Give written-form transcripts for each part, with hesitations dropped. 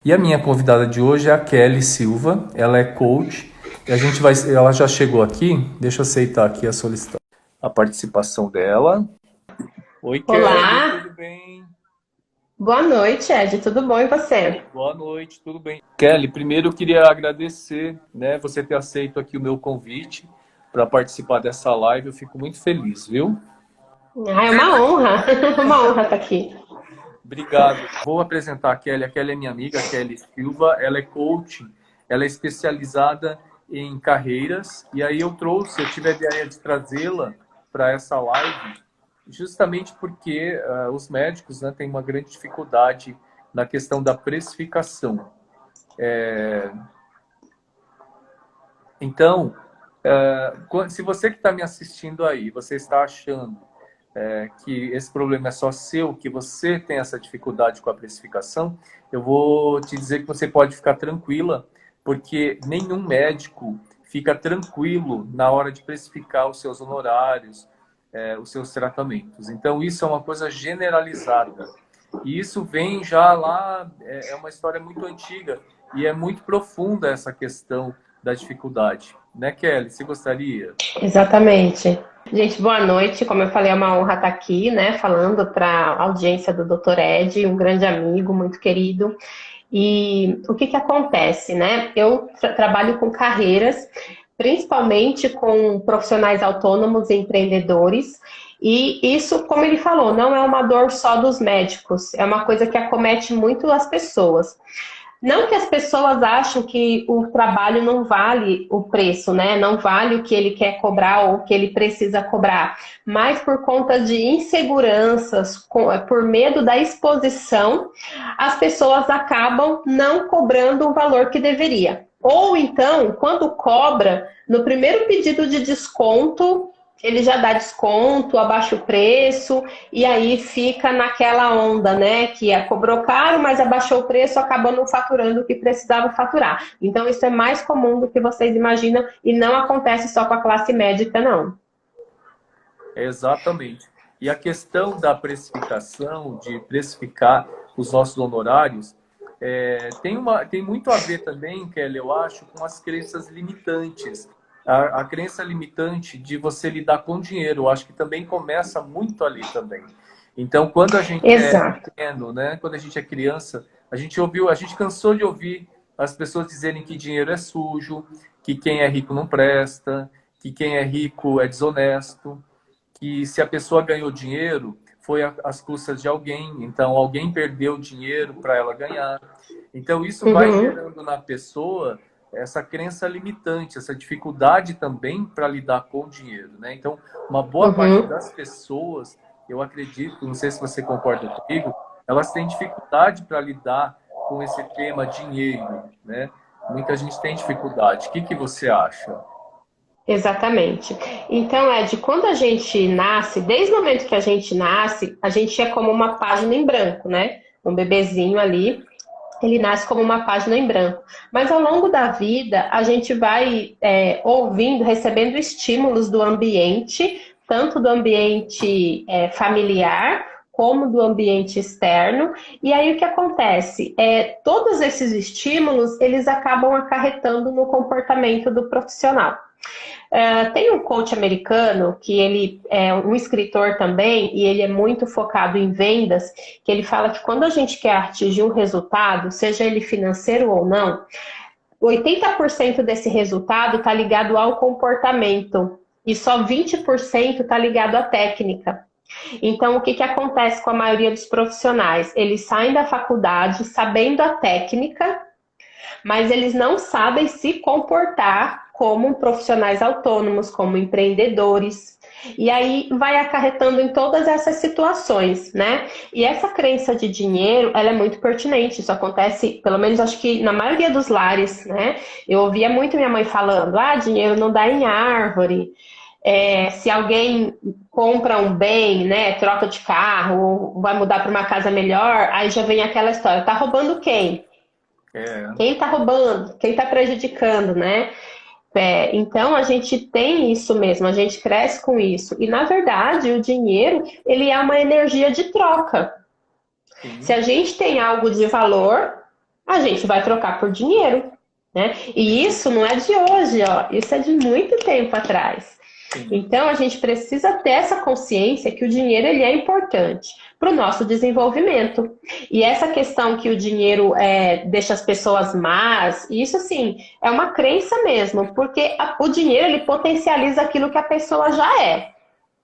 E a minha convidada de hoje é a Kelly Silva, ela é coach, e ela já chegou aqui, deixa eu aceitar aqui a participação dela. Oi, Kelly, Olá, tudo bem? boa noite, Ed. Tudo bom e você? Boa noite, tudo bem? Kelly, primeiro eu queria agradecer, né, você ter aceito aqui o meu convite para participar dessa live, eu fico muito feliz, viu? Ah, é uma honra, uma honra estar aqui. Obrigado. Vou apresentar a Kelly. A Kelly é minha amiga, a Kelly Silva. Ela é coach, ela é especializada em carreiras. E aí eu tive a ideia de trazê-la para essa live, justamente porque os médicos, né, têm uma grande dificuldade na questão da precificação. Então, se você que está me assistindo aí, você está achando que esse problema é só seu, que você tem essa dificuldade com a precificação, eu vou te dizer que você pode ficar tranquila, porque nenhum médico fica tranquilo na hora de precificar os seus honorários, os seus tratamentos. Então, isso é uma coisa generalizada. E isso vem já lá, é uma história muito antiga e é muito profunda essa questão da dificuldade. Né, Kelly? Você gostaria? Exatamente. Gente, boa noite. Como eu falei, é uma honra estar aqui, né, falando para a audiência do Dr. Ed, um grande amigo, muito querido. E o que que acontece, né? Eu trabalho com carreiras, principalmente com profissionais autônomos e empreendedores. E isso, como ele falou, não é uma dor só dos médicos, é uma coisa que acomete muito as pessoas. Não que as pessoas acham que o trabalho não vale o preço, né? Não vale o que ele quer cobrar ou o que ele precisa cobrar, mas por conta de inseguranças, por medo da exposição, as pessoas acabam não cobrando o valor que deveria. Ou então, quando cobra, no primeiro pedido de desconto, ele já dá desconto, abaixa o preço, e aí fica naquela onda, né? Que cobrou caro, mas abaixou o preço, acabou não faturando o que precisava faturar. Então, isso é mais comum do que vocês imaginam e não acontece só com a classe médica, não. Exatamente. E a questão da precificação, de precificar os nossos honorários, tem muito a ver também, Kelly, eu acho, com as crenças limitantes. A crença limitante de você lidar com dinheiro, eu acho que também começa muito ali também. Então, quando a gente é Exato. pequeno, né, quando a gente é criança, a gente cansou de ouvir as pessoas dizerem que dinheiro é sujo, que quem é rico não presta, que quem é rico é desonesto, que se a pessoa ganhou dinheiro, foi às custas de alguém, então alguém perdeu dinheiro para ela ganhar. Então isso vai Uhum, gerando na pessoa essa crença limitante, essa dificuldade também para lidar com o dinheiro, né? Então, uma boa parte uhum. das pessoas, eu acredito, não sei se você concorda comigo, elas têm dificuldade para lidar com esse tema dinheiro, né? Muita gente tem dificuldade. O que você acha? Exatamente. Então, Ed, quando a gente nasce, desde o momento que a gente é como uma página em branco, né? Um bebezinho ali, ele nasce como uma página em branco. Mas ao longo da vida, a gente vai ouvindo, recebendo estímulos do ambiente, tanto do ambiente familiar, como do ambiente externo. E aí o que acontece? Todos esses estímulos, eles acabam acarretando no comportamento do profissional. Tem um coach americano que ele é um escritor também e ele é muito focado em vendas, que ele fala que quando a gente quer atingir um resultado, seja ele financeiro ou não, 80% desse resultado está ligado ao comportamento e só 20% está ligado à técnica. Então, o que, que acontece com a maioria dos profissionais? Eles saem da faculdade sabendo a técnica, mas eles não sabem se comportar como profissionais autônomos, como empreendedores. E aí vai acarretando em todas essas situações, né? E essa crença de dinheiro, ela é muito pertinente. Isso acontece, pelo menos acho que na maioria dos lares, né? Eu ouvia muito minha mãe falando: ah, dinheiro não dá em árvore. Se alguém compra um bem, né, troca de carro, ou vai mudar para uma casa melhor, aí já vem aquela história: tá roubando quem? É, Quem está roubando? Quem está prejudicando, né? Então a gente tem isso mesmo, a gente cresce com isso. E na verdade o dinheiro ele é uma energia de troca. Se sim. a gente tem algo de valor, a gente vai trocar por dinheiro, né? E isso não é de hoje, ó, isso é de muito tempo atrás. Então, a gente precisa ter essa consciência que o dinheiro ele é importante para o nosso desenvolvimento. E essa questão que o dinheiro deixa as pessoas más, isso, assim, é uma crença mesmo, porque o dinheiro ele potencializa aquilo que a pessoa já é.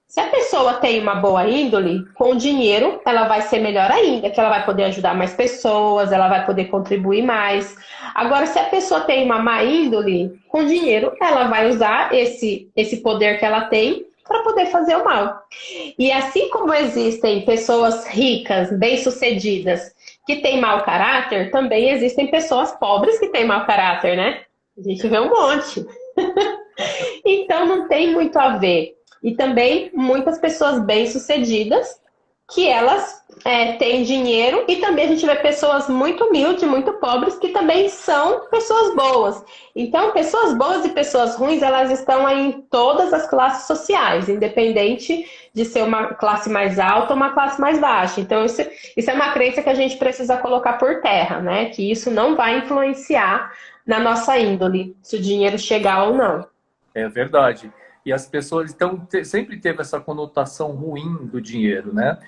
Se a pessoa tem uma boa índole, com o dinheiro ela vai ser melhor ainda, que ela vai poder ajudar mais pessoas, ela vai poder contribuir mais. Agora, se a pessoa tem uma má índole, com o dinheiro ela vai usar esse poder que ela tem para poder fazer o mal. E assim como existem pessoas ricas, bem-sucedidas, que têm mau caráter, também existem pessoas pobres que têm mau caráter, né? A gente vê um monte. Então não tem muito a ver. E também muitas pessoas bem-sucedidas que elas têm dinheiro, e também a gente vê pessoas muito humildes, muito pobres, que também são pessoas boas. Então, pessoas boas e pessoas ruins, elas estão aí em todas as classes sociais, independente de ser uma classe mais alta ou uma classe mais baixa. Então, isso é uma crença que a gente precisa colocar por terra, né? Que isso não vai influenciar na nossa índole, se o dinheiro chegar ou não. É verdade. E as pessoas então sempre teve essa conotação ruim do dinheiro, né?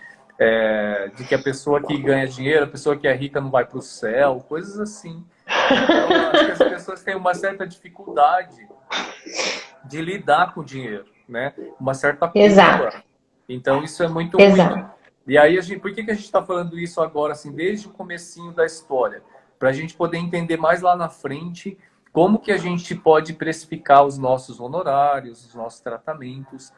De que a pessoa que ganha dinheiro, a pessoa que é rica não vai para o céu, coisas assim. Então, acho que as pessoas têm uma certa dificuldade de lidar com o dinheiro, né? Uma certa culpa. Exato. Então, isso é muito Exato. ruim. E aí, por que a gente está falando isso agora, assim, desde o comecinho da história? Para a gente poder entender mais lá na frente como que a gente pode precificar os nossos honorários, os nossos tratamentos,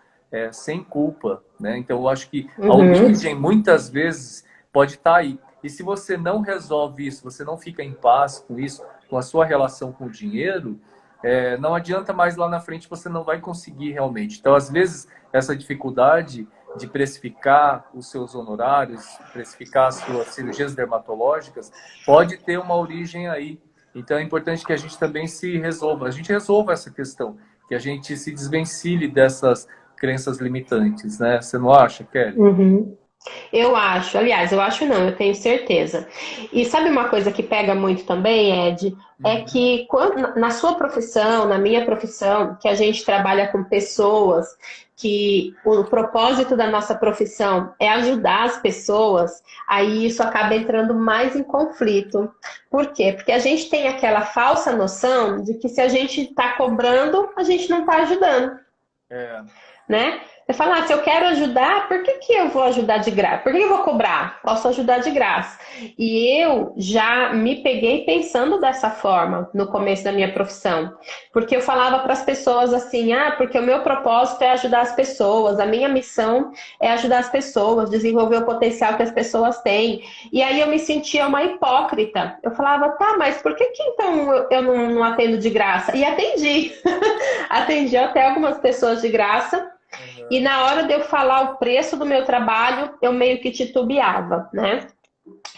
sem culpa, né? Então, eu acho que a origem, muitas vezes, pode estar aí. E se você não resolve isso, você não fica em paz com isso, com a sua relação com o dinheiro, não adianta mais lá na frente, você não vai conseguir realmente. Então, às vezes, essa dificuldade de precificar os seus honorários, precificar as suas cirurgias dermatológicas, pode ter uma origem aí. Então, é importante que a gente também a gente resolva essa questão, que a gente se desvencilhe dessas crenças limitantes, né? Você não acha, Kelly? Eu acho, aliás, eu acho não, eu tenho certeza. E sabe uma coisa que pega muito também, Ed? É que na sua profissão, na minha profissão, que a gente trabalha com pessoas, que o propósito da nossa profissão é ajudar as pessoas, aí isso acaba entrando mais em conflito. Por quê? Porque a gente tem aquela falsa noção de que se a gente está cobrando, a gente não está ajudando. Né? Você fala, se eu quero ajudar, por que eu vou ajudar de graça? Por que eu vou cobrar? Posso ajudar de graça. E eu já me peguei pensando dessa forma no começo da minha profissão. Porque eu falava para as pessoas assim, porque o meu propósito é ajudar as pessoas, a minha missão é ajudar as pessoas, desenvolver o potencial que as pessoas têm. E aí eu me sentia uma hipócrita. Eu falava, mas por que então eu não atendo de graça? E atendi. Atendi até algumas pessoas de graça. E na hora de eu falar o preço do meu trabalho, eu meio que titubeava, né?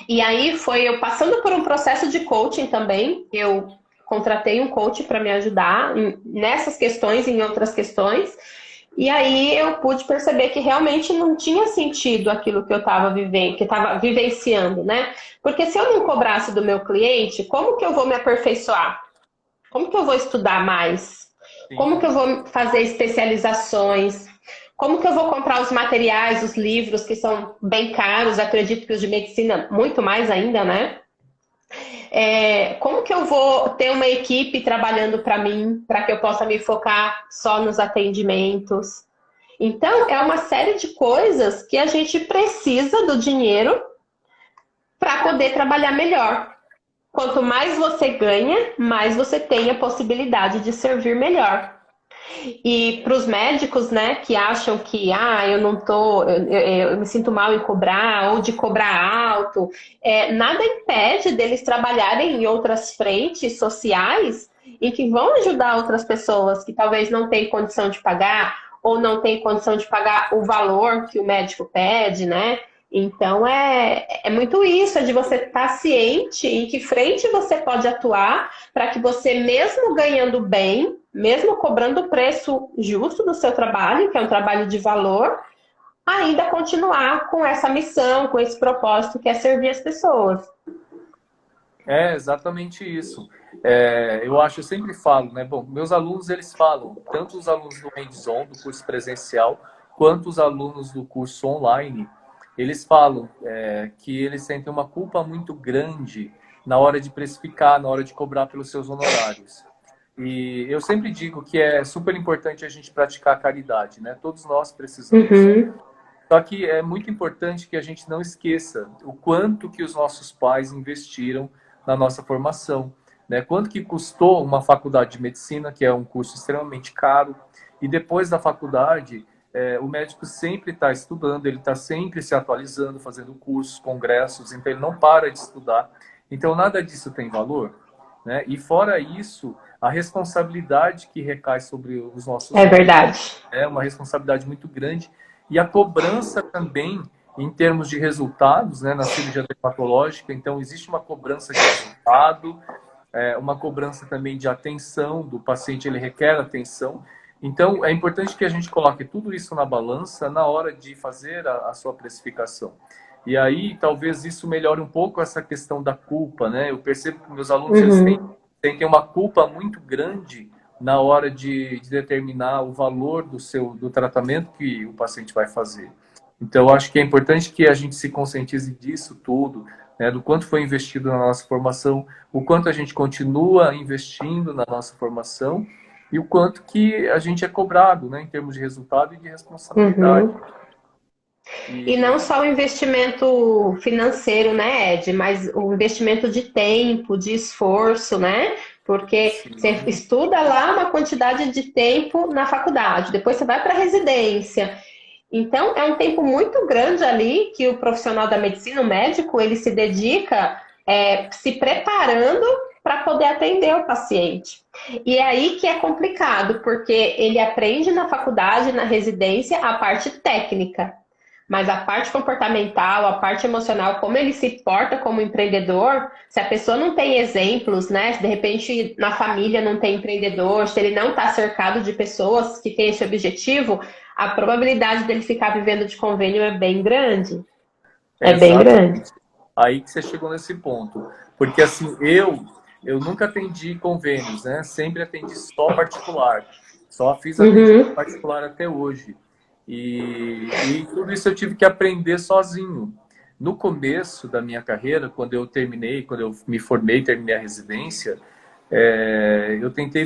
E aí foi eu passando por um processo de coaching também. Eu contratei um coach para me ajudar nessas questões e em outras questões. E aí eu pude perceber que realmente não tinha sentido aquilo que eu estava vivendo, que estava vivenciando, né? Porque se eu não cobrasse do meu cliente, como que eu vou me aperfeiçoar? Como que eu vou estudar mais? Como que eu vou fazer especializações? Como que eu vou comprar os materiais, os livros, que são bem caros, acredito que os de medicina muito mais ainda, né? Como que eu vou ter uma equipe trabalhando para mim, para que eu possa me focar só nos atendimentos? Então, é uma série de coisas que a gente precisa do dinheiro para poder trabalhar melhor. Quanto mais você ganha, mais você tem a possibilidade de servir melhor. E para os médicos, né, que acham que eu me sinto mal em cobrar ou de cobrar alto, nada impede deles trabalharem em outras frentes sociais e que vão ajudar outras pessoas que talvez não tenham condição de pagar ou não tenham condição de pagar o valor que o médico pede, né? Então, é muito isso, de você estar ciente em que frente você pode atuar para que você, mesmo ganhando bem, mesmo cobrando o preço justo do seu trabalho, que é um trabalho de valor, ainda continuar com essa missão, com esse propósito que é servir as pessoas. É exatamente isso. Eu sempre falo, né? Bom, meus alunos, eles falam, tanto os alunos do hands-on, do curso presencial, quanto os alunos do curso online, eles falam que eles sentem uma culpa muito grande na hora de precificar, na hora de cobrar pelos seus honorários. E eu sempre digo que é super importante a gente praticar a caridade, né? Todos nós precisamos. Uhum, Só que é muito importante que a gente não esqueça o quanto que os nossos pais investiram na nossa formação, né? Quanto que custou uma faculdade de medicina, que é um curso extremamente caro, e depois da faculdade, o médico sempre está estudando, ele está sempre se atualizando, fazendo cursos, congressos, então ele não para de estudar. Então nada disso tem valor, né? E fora isso, a responsabilidade que recai sobre os nossos é ombros verdade. é uma responsabilidade muito grande. E a cobrança também, em termos de resultados, né, na cirurgia dermatológica, então existe uma cobrança de resultado, uma cobrança também de atenção do paciente, ele requer atenção. Então, é importante que a gente coloque tudo isso na balança na hora de fazer a sua precificação. E aí, talvez isso melhore um pouco essa questão da culpa, né? Eu percebo que meus alunos, eles Uhum. têm uma culpa muito grande na hora de determinar o valor do tratamento que o paciente vai fazer. Então, eu acho que é importante que a gente se conscientize disso tudo, né, do quanto foi investido na nossa formação, o quanto a gente continua investindo na nossa formação e o quanto que a gente é cobrado, né, em termos de resultado e de responsabilidade. Uhum. E E não só o investimento financeiro, né, Ed, mas o investimento de tempo, de esforço, né? Porque você sim, estuda lá uma quantidade de tempo na faculdade, depois você vai para a residência. Então, é um tempo muito grande ali que o profissional da medicina, o médico, ele se dedica se preparando para poder atender o paciente. E é aí que é complicado, porque ele aprende na faculdade, na residência, a parte técnica. Mas a parte comportamental, a parte emocional, como ele se porta como empreendedor, se a pessoa não tem exemplos, né? Se de repente na família não tem empreendedor, se ele não está cercado de pessoas que têm esse objetivo, a probabilidade dele ficar vivendo de convênio é bem grande. É bem grande. exatamente. Aí que você chegou nesse ponto. Porque assim, eu nunca atendi convênios, né? Sempre atendi só particular. Só fiz atendimento Uhum, particular até hoje. E tudo isso eu tive que aprender sozinho. No começo da minha carreira, quando eu me formei, terminei a residência, eu tentei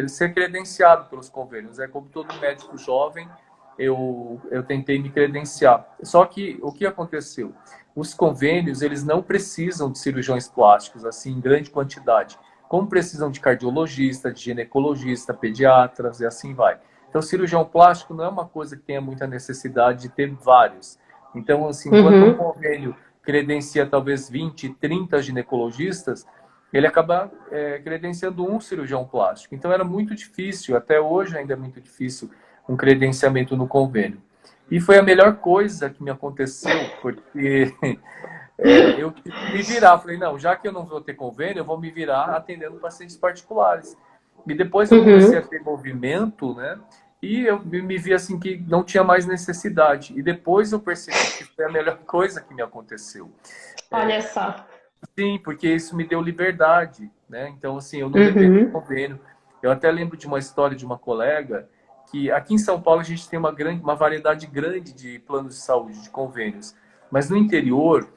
ser credenciado pelos convênios. É como todo médico jovem, eu tentei me credenciar. Só que o que aconteceu? Os convênios, eles não precisam de cirurgiões plásticos, assim, em grande quantidade. Como precisam de cardiologista, de ginecologista, pediatras e assim vai. Então, cirurgião plástico não é uma coisa que tenha muita necessidade de ter vários. Então, assim, enquanto um uhum. convênio credencia talvez 20, 30 ginecologistas, ele acaba credenciando um cirurgião plástico. Então, era muito difícil, até hoje ainda é muito difícil, um credenciamento no convênio. E foi a melhor coisa que me aconteceu, porque eu tive que me virar. Falei, não, já que eu não vou ter convênio, eu vou me virar atendendo pacientes particulares. E depois eu comecei a Uhum. ter movimento, né? E eu me vi assim que não tinha mais necessidade. E depois eu percebi que foi a melhor coisa que me aconteceu. Olha só. Sim, porque isso me deu liberdade, né? Então, assim, eu não dependo do Uhum. convênio. Eu até lembro de uma história de uma colega que aqui em São Paulo a gente tem uma variedade grande de planos de saúde, de convênios. Mas no interior,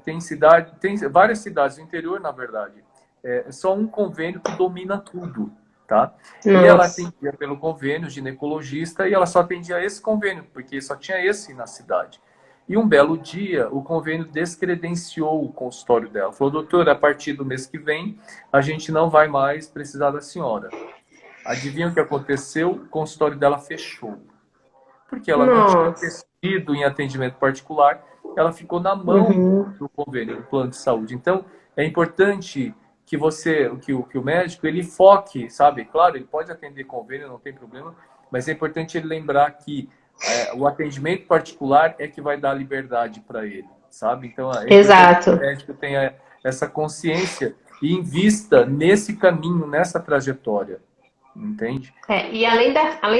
tem várias cidades, no interior, na verdade, é só um convênio que domina tudo, tá? E ela Nossa. atendia pelo convênio, ginecologista, e ela só atendia esse convênio, porque só tinha esse na cidade. E um belo dia, o convênio descredenciou o consultório dela. Falou, doutora, a partir do mês que vem, a gente não vai mais precisar da senhora. Adivinha o que aconteceu? O consultório dela fechou. Porque ela não tinha Nossa. investido em atendimento particular, ela ficou na mão Uhum. do convênio, do plano de saúde. Então, é importante que o médico, ele foque, sabe? Claro, ele pode atender convênio, não tem problema, mas é importante ele lembrar que o atendimento particular é que vai dar liberdade para ele, sabe? Então, é importante que o Exato. médico tenha essa consciência e invista nesse caminho, nessa trajetória, entende? E além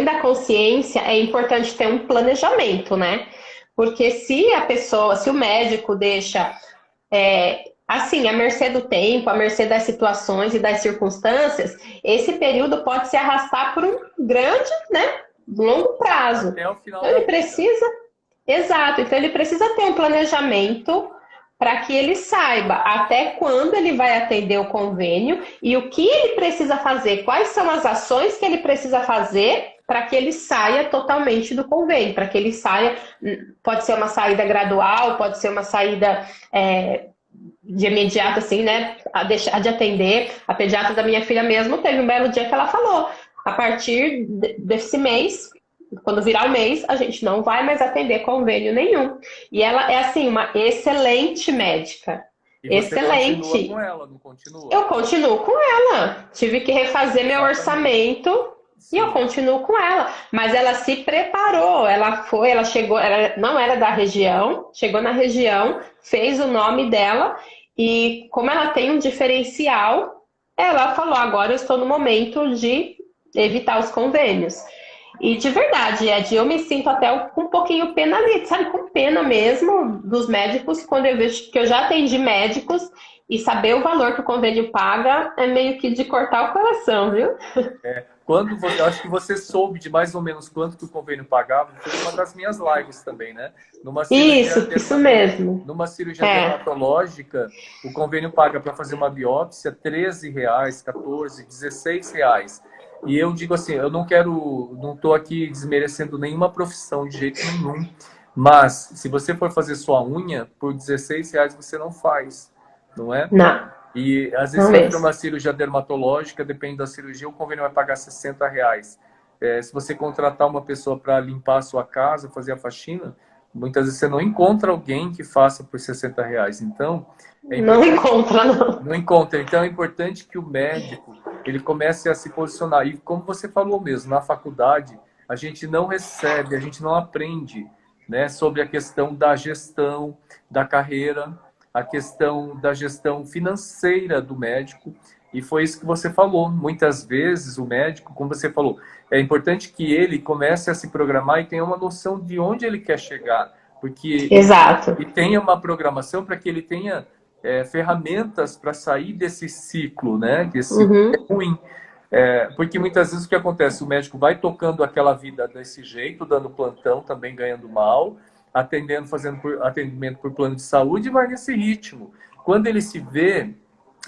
da consciência, é importante ter um planejamento, né? Porque se a pessoa, se o médico deixa assim, à mercê do tempo, à mercê das situações e das circunstâncias, esse período pode se arrastar por um grande, né, longo prazo. Até o final Então da ele vida. precisa, exato, então ele precisa ter um planejamento para que ele saiba até quando ele vai atender o convênio e o que ele precisa fazer, quais são as ações que ele precisa fazer para que ele saia totalmente do convênio, para que ele saia, pode ser uma saída gradual, pode ser uma saída de imediato, assim, né, a deixar de atender. A pediatra da minha filha mesmo teve um belo dia que ela falou, a partir desse mês, quando virar o mês, a gente não vai mais atender convênio nenhum. E ela é, assim, uma excelente médica. E você continua com Excelente. ela, não continua? Eu continuo com ela. Tive que refazer meu Exatamente. orçamento e eu Sim. continuo com ela. Mas ela se preparou. Ela foi, ela chegou, ela não era da região, chegou na região, fez o nome dela e como ela tem um diferencial, ela falou: agora eu estou no momento de evitar os convênios. E de verdade, Ed, eu me sinto até com um pouquinho pena ali, sabe? Com pena mesmo dos médicos, quando eu vejo que eu já atendi médicos e saber o valor que o convênio paga é meio que de cortar o coração, viu? Quando você, acho que você soube de mais ou menos quanto que o convênio pagava, foi numa das minhas lives também, né? Numa cirurgia, Isso mesmo. numa cirurgia É, dermatológica, o convênio paga para fazer uma biópsia R$ 13, 14, R$ 16. E eu digo assim, eu não estou aqui desmerecendo nenhuma profissão de jeito nenhum, mas se você for fazer sua unha, por R$ 16 você não faz, não é? não, E às vezes não você vai fazer mesmo. uma cirurgia dermatológica, depende da cirurgia, o convênio vai pagar R$ 60. Se você contratar uma pessoa para limpar a sua casa, fazer a faxina, muitas vezes você não encontra alguém que faça por R$ 60. Então, é Não importante, encontra, não. não encontra. Então, é importante que o médico ele comece a se posicionar. E como você falou mesmo, na faculdade, a gente não recebe, a gente não aprende, né, sobre a questão da gestão da carreira, a questão da gestão financeira do médico. E foi isso que você falou. Muitas vezes o médico, como você falou, é importante que ele comece a se programar e tenha uma noção de onde ele quer chegar, porque Exato. e tenha uma programação para que ele tenha ferramentas para sair desse ciclo, né? Desse ciclo Uhum, ruim. Porque muitas vezes o que acontece? O médico vai tocando aquela vida desse jeito, dando plantão, também ganhando mal, atendendo, fazendo atendimento por plano de saúde, e vai nesse ritmo. Quando ele se vê,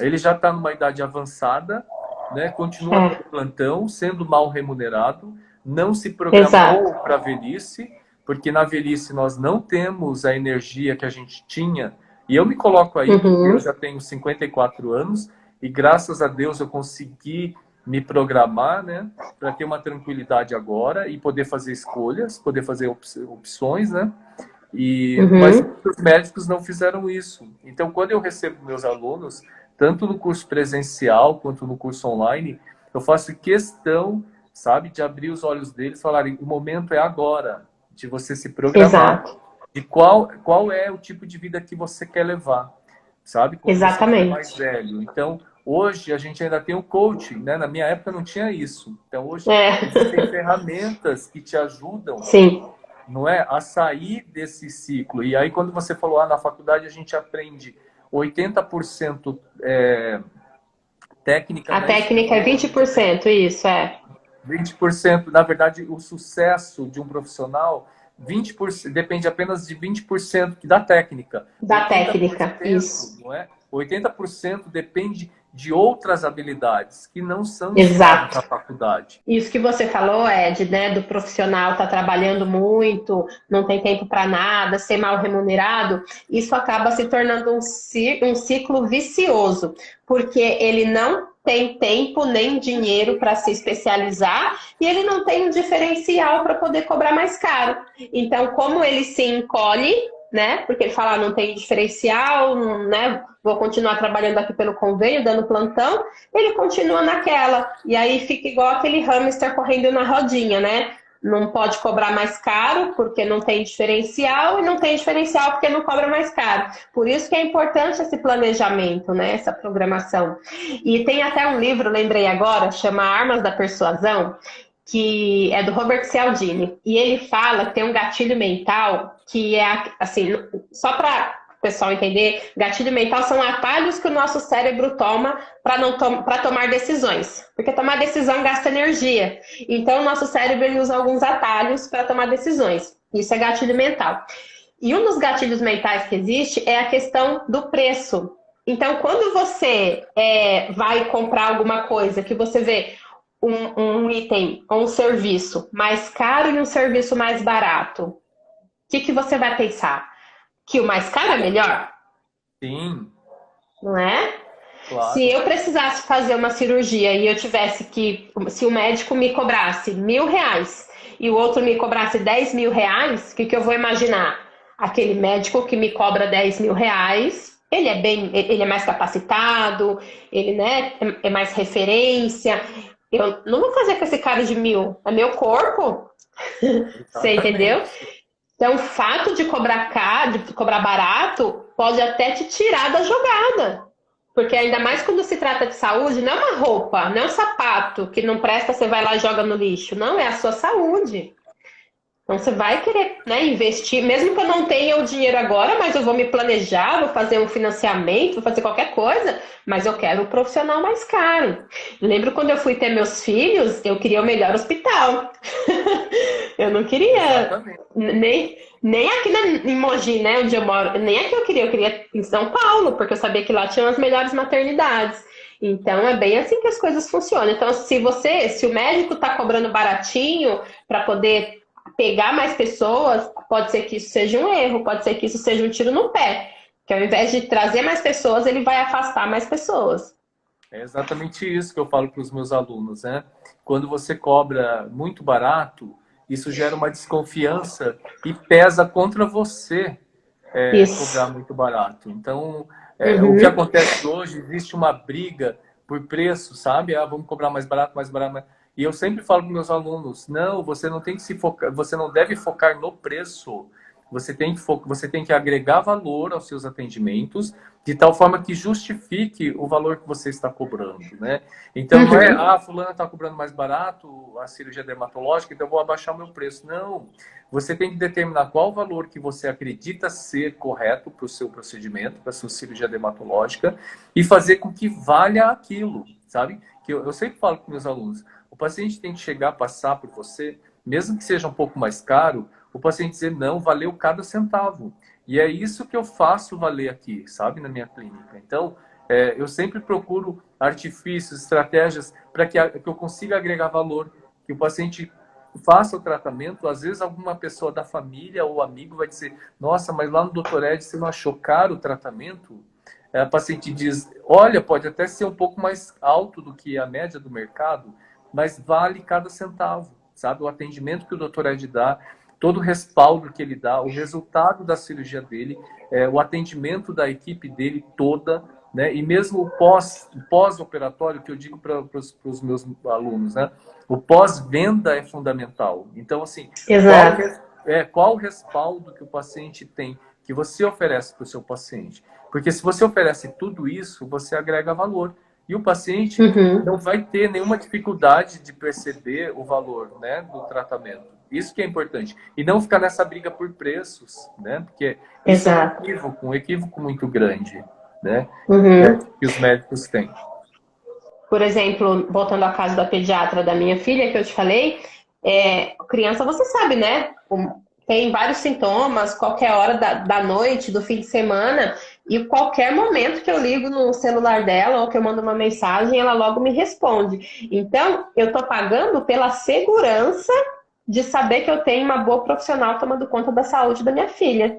ele já está numa idade avançada, né? Continua dando é, plantão, sendo mal remunerado, não se exato. programou para a velhice, porque na velhice nós não temos a energia que a gente tinha. E eu me coloco aí, porque eu Uhum, já tenho 54 anos, e graças a Deus eu consegui me programar, né, para ter uma tranquilidade agora e poder fazer escolhas, poder fazer opções, né? Mas uhum, os médicos não fizeram isso. Então, quando eu recebo meus alunos, tanto no curso presencial quanto no curso online, eu faço questão, sabe, de abrir os olhos deles e falarem: o momento é agora, de você se programar exato. e qual é o tipo de vida que você quer levar, sabe, quando você for mais Exatamente. velho. Então, hoje a gente ainda tem o coaching, né? Na minha época não tinha isso. Então, hoje existem É, ferramentas que te ajudam, sim. não é, a sair desse ciclo. E aí, quando você falou, na faculdade a gente aprende 80% técnica, A não é isso que você técnica é falou? A gente aprende 20%, isso, é. 20%. Na verdade, o sucesso de um profissional, 20%, depende apenas de 20% da técnica. Da oitenta por técnica, cento, isso. não é? 80% depende de outras habilidades que não são ensinadas Exato. na faculdade. Isso que você falou, Ed, né, do profissional estar trabalhando muito, não tem tempo para nada, ser mal remunerado, isso acaba se tornando um ciclo vicioso, porque ele não tem tempo nem dinheiro para se especializar e ele não tem um diferencial para poder cobrar mais caro. Então, como ele se encolhe, né? Porque ele fala: não tem diferencial, né? Vou continuar trabalhando aqui pelo convênio, dando plantão, ele continua naquela. E aí fica igual aquele hamster correndo na rodinha, né? Não pode cobrar mais caro porque não tem diferencial e não tem diferencial porque não cobra mais caro. Por isso que é importante esse planejamento, né? Essa programação. E tem até um livro, lembrei agora, chama Armas da Persuasão, que é do Robert Cialdini. E ele fala que tem um gatilho mental que é assim, só para o pessoal entender, gatilho mental são atalhos que o nosso cérebro toma para tomar decisões. Porque tomar decisão gasta energia. Então, o nosso cérebro ele usa alguns atalhos para tomar decisões. Isso é gatilho mental. E um dos gatilhos mentais que existe é a questão do preço. Então, quando você vai comprar alguma coisa, que você vê um item ou um serviço mais caro e um serviço mais barato, o que você vai pensar? Que o mais caro é melhor? Sim, Não é? claro. Se eu precisasse fazer uma cirurgia e eu tivesse que... Se o médico me cobrasse R$ 1.000 e o outro me cobrasse R$ 10.000, o que eu vou imaginar? Aquele médico que me cobra R$ 10.000, ele é mais capacitado, ele, né, é mais referência. Eu não vou fazer com esse cara de 1.000, é meu corpo. Você entendeu? Exatamente. Então, o fato de cobrar caro, de cobrar barato, pode até te tirar da jogada. Porque ainda mais quando se trata de saúde, não é uma roupa, não é um sapato que não presta, você vai lá e joga no lixo. Não, é a sua saúde. Então você vai querer, né, investir, mesmo que eu não tenha o dinheiro agora, mas eu vou me planejar, vou fazer um financiamento, vou fazer qualquer coisa, mas eu quero o profissional mais caro. Lembro quando eu fui ter meus filhos, eu queria o melhor hospital. Eu não queria Exatamente. nem aqui em Mogi, né, onde eu moro, nem aqui eu queria em São Paulo, porque eu sabia que lá tinham as melhores maternidades. Então é bem assim que as coisas funcionam. Então, se o médico está cobrando baratinho para poder pegar mais pessoas, pode ser que isso seja um erro, pode ser que isso seja um tiro no pé. Que ao invés de trazer mais pessoas, ele vai afastar mais pessoas. É exatamente isso que eu falo para os meus alunos, né? Quando você cobra muito barato, isso gera uma desconfiança e pesa contra você Isso. cobrar muito barato. Então, o que Uhum. acontece hoje, existe uma briga por preço, sabe? Ah, vamos cobrar mais barato, mais barato. E eu sempre falo para meus alunos, não, você não tem que se focar, você não deve focar no preço. Você tem que agregar valor aos seus atendimentos de tal forma que justifique o valor que você está cobrando, né? Então, não é, Uhum. fulano está cobrando mais barato a cirurgia dermatológica, então eu vou abaixar o meu preço. Não, você tem que determinar qual o valor que você acredita ser correto para o seu procedimento, para a sua cirurgia dermatológica, e fazer com que valha aquilo, sabe? Que eu sempre falo com meus alunos, o paciente tem que chegar, passar por você, mesmo que seja um pouco mais caro, o paciente dizer, não, valeu cada centavo. E é isso que eu faço valer aqui, sabe, na minha clínica. Então, eu sempre procuro artifícios, estratégias para que eu consiga agregar valor, que o paciente faça o tratamento. Às vezes, alguma pessoa da família ou amigo vai dizer, nossa, mas lá no Dr. Ed você não achou caro o tratamento? A paciente diz, olha, pode até ser um pouco mais alto do que a média do mercado, mas vale cada centavo, sabe? O atendimento que o Dr. Ed dá, todo o respaldo que ele dá, o resultado da cirurgia dele, o atendimento da equipe dele toda, né? E mesmo o pós-operatório, que eu digo para os meus alunos, né? O pós-venda é fundamental. Então, assim, Exato. qual o respaldo que o paciente tem, que você oferece para o seu paciente? Porque se você oferece tudo isso, você agrega valor. E o paciente Uhum. não vai ter nenhuma dificuldade de perceber o valor, né, do tratamento. Isso que é importante. E não ficar nessa briga por preços, né? Porque isso é Exato. um equívoco muito grande, né? Uhum. Que os médicos têm. Por exemplo, voltando ao caso da pediatra da minha filha, que eu te falei, criança, você sabe, né? Tem vários sintomas, qualquer hora da noite, do fim de semana, e qualquer momento que eu ligo no celular dela ou que eu mando uma mensagem, ela logo me responde. Então, eu tô pagando pela segurança de saber que eu tenho uma boa profissional tomando conta da saúde da minha filha.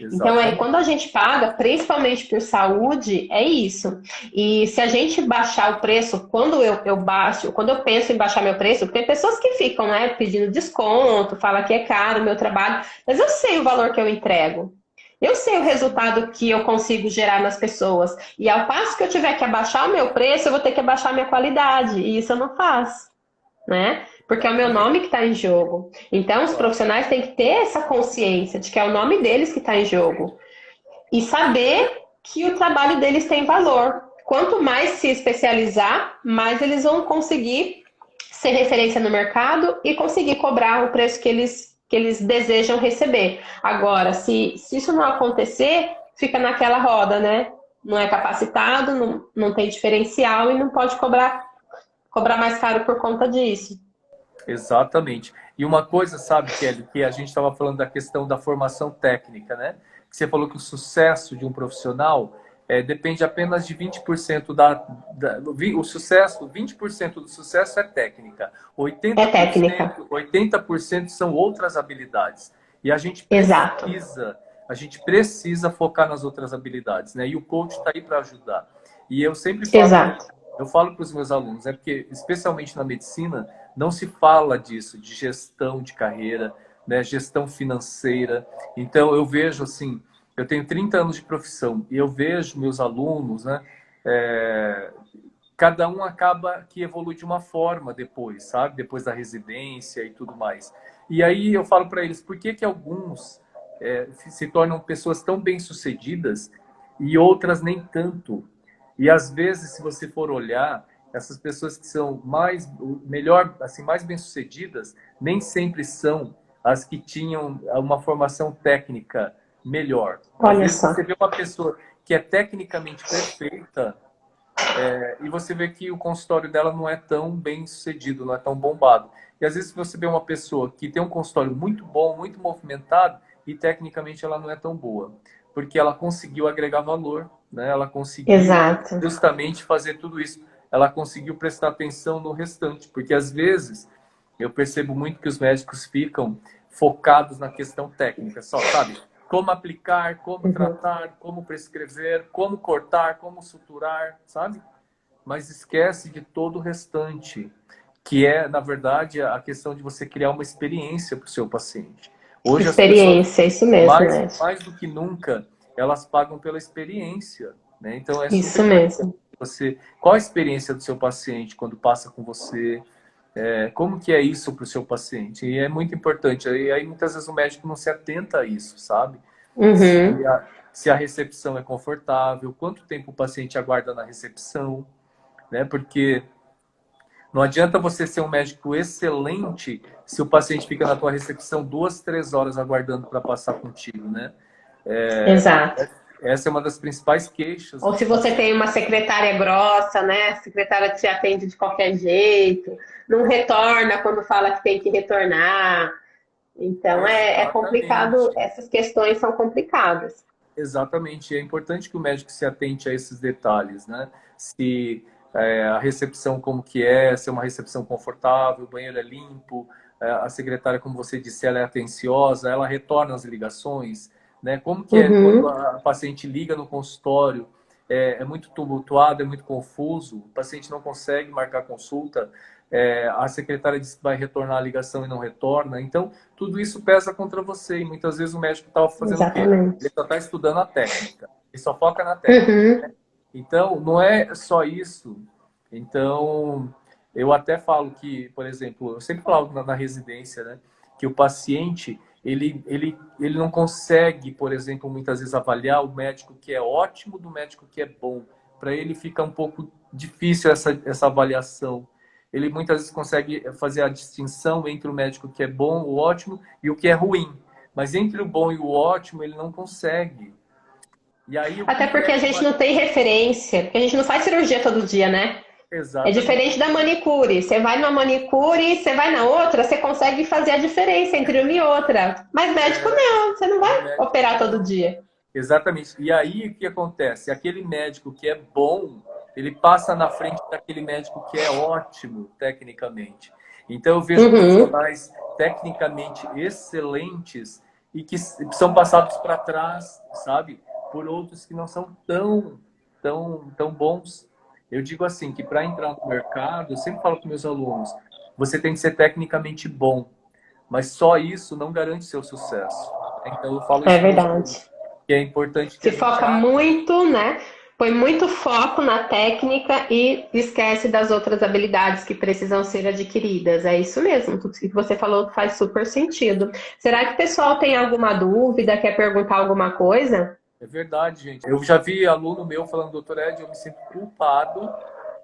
Então, Exatamente. quando a gente paga, principalmente por saúde, é isso. E se a gente baixar o preço, quando eu penso em baixar meu preço, porque tem pessoas que ficam, né, pedindo desconto, fala que é caro o meu trabalho, mas eu sei o valor que eu entrego. Eu sei o resultado que eu consigo gerar nas pessoas. E ao passo que eu tiver que abaixar o meu preço, eu vou ter que abaixar a minha qualidade. E isso eu não faço, né? Porque é o meu Exatamente. nome que está em jogo. Então, os Claro. profissionais têm que ter essa consciência de que é o nome deles que está em jogo. E saber que o trabalho deles tem valor. Quanto mais se especializar, mais eles vão conseguir ser referência no mercado e conseguir cobrar o preço que eles desejam receber. Agora, se isso não acontecer, fica naquela roda, né? Não é capacitado, não tem diferencial e não pode cobrar mais caro por conta disso. Exatamente. E uma coisa, sabe, Kelly, que a gente estava falando da questão da formação técnica, né? Que você falou que o sucesso de um profissional depende apenas de 20% o sucesso, 20% do sucesso é técnica, É técnica. 80% são outras habilidades. E Exato. a gente precisa focar nas outras habilidades, né? E o coach está aí para ajudar. E eu sempre Exato. falo para os meus alunos, porque especialmente na medicina, não se fala disso, de gestão de carreira, né, gestão financeira. Então, eu vejo assim, eu tenho 30 anos de profissão e eu vejo meus alunos, né, cada um acaba que evolui de uma forma depois, sabe? Depois da residência e tudo mais. E aí eu falo para eles, por que que alguns se tornam pessoas tão bem-sucedidas e outras nem tanto? E às vezes, se você for olhar, essas pessoas que são melhor, assim, mais bem-sucedidas, nem sempre são as que tinham uma formação técnica melhor. Às Olha vezes só. você vê uma pessoa que é tecnicamente perfeita e você vê que o consultório dela não é tão bem sucedido, não é tão bombado. E às vezes você vê uma pessoa que tem um consultório muito bom, muito movimentado, e tecnicamente ela não é tão boa. Porque ela conseguiu agregar valor, né? Ela conseguiu Exato. justamente fazer tudo isso. Ela conseguiu prestar atenção no restante. Porque às vezes eu percebo muito que os médicos ficam focados na questão técnica, só, sabe? Como aplicar, como tratar, como prescrever, como cortar, como suturar, sabe? Mas esquece de todo o restante, que é, na verdade, a questão de você criar uma experiência para o seu paciente. Hoje as pessoas, Experiência, isso mesmo, né? mais do que nunca, elas pagam pela experiência, né? Então é Isso super importante mesmo. você... Qual a experiência do seu paciente quando passa com você? Como que é isso para o seu paciente? E é muito importante. E aí muitas vezes o médico não se atenta a isso, sabe? Se Uhum. se a recepção é confortável, quanto tempo o paciente aguarda na recepção, né? Porque não adianta você ser um médico excelente se o paciente fica na tua recepção 2, 3 horas aguardando para passar contigo, né? Exato. Essa é uma das principais queixas Ou dos se você pacientes. tem uma secretária grossa, né? A secretária te atende de qualquer jeito, não retorna quando fala que tem que retornar. Então é complicado, Exatamente. essas questões são complicadas. Exatamente. É importante que o médico se atente a esses detalhes, né? Se a recepção como que é, se é uma recepção confortável, o banheiro é limpo, a secretária, como você disse, ela é atenciosa, ela retorna as ligações, né? Como que é quando Uhum. a paciente liga no consultório, é muito tumultuado, é muito confuso, o paciente não consegue marcar consulta, a secretária diz que vai retornar a ligação e não retorna. Então, tudo isso pesa contra você. E muitas vezes o médico está fazendo o quê? Ele Exatamente. só está estudando a técnica. Ele só foca na técnica. Uhum. Então, não é só isso. Então, eu até falo que, por exemplo, eu sempre falo na residência, né, que o paciente, ele não consegue, por exemplo, muitas vezes avaliar o médico que é ótimo do médico que é bom. Para ele fica um pouco difícil essa avaliação. Ele muitas vezes consegue fazer a distinção entre o médico que é bom, o ótimo, e o que é ruim. Mas entre o bom e o ótimo, ele não consegue. E aí, o Até que porque é a que gente vai... não tem referência, porque a gente não faz cirurgia todo dia, né? É Exatamente. diferente da manicure. Você vai numa manicure, você vai na outra, você consegue fazer a diferença entre uma e outra. Mas médico não, você não No vai médico, operar todo não. dia. Exatamente. E aí, o que acontece? Aquele médico que é bom, ele passa na frente daquele médico que é ótimo, tecnicamente. Então, eu vejo Uhum. profissionais tecnicamente excelentes e que são passados para trás, sabe? Por outros que não são tão bons. Eu digo assim, que para entrar no mercado, eu sempre falo para meus alunos, você tem que ser tecnicamente bom, mas só isso não garante seu sucesso. Então, eu falo É isso para meus alunos, verdade. que é importante que Se a gente foca abra. muito, né? Põe muito foco na técnica e esquece das outras habilidades que precisam ser adquiridas. É isso mesmo, tudo que você falou faz super sentido. Será que o pessoal tem alguma dúvida, quer perguntar alguma coisa? É verdade, gente. Eu já vi aluno meu falando, doutor Ed, eu me sinto culpado